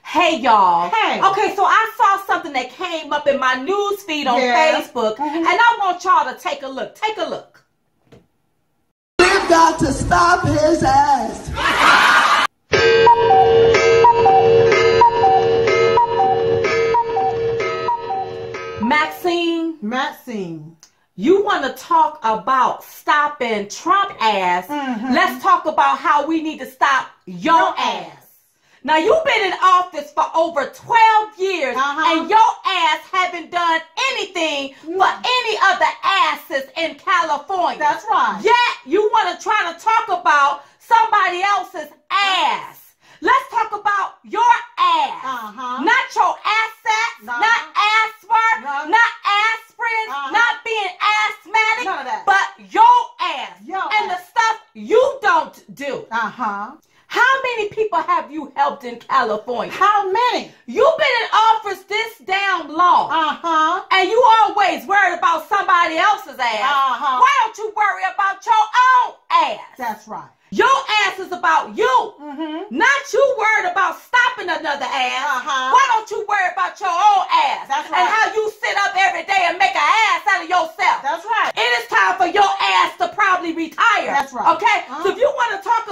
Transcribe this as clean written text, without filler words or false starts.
Hey y'all. Hey. Okay, so I saw something that came up in my news feed on Facebook, and I want y'all to take a look. Take a look. We've got to stop his ass. Maxine, you want to talk about stopping Trump ass? Let's talk about how we need to stop your ass. Now, you've been in office for over 12 years, and your ass haven't done anything for any of the asses in California. That's right. Yet, you want to try to talk about somebody else's ass. Let's talk about your ass. Not your assets, not ass work, not aspirin, not being asthmatic, none of that. but your ass and the stuff you don't do. How many people have you helped in California? How many? You've been in office this damn long. And you always worried about somebody else's ass. Why don't you worry about your own ass? That's right. Your ass is about you. Not you worried about stopping another ass. Why don't you worry about your own ass? That's right. And how you sit up every day and make an ass out of yourself. That's right. It is time for your ass to probably retire. That's right. Okay? So if you want to talk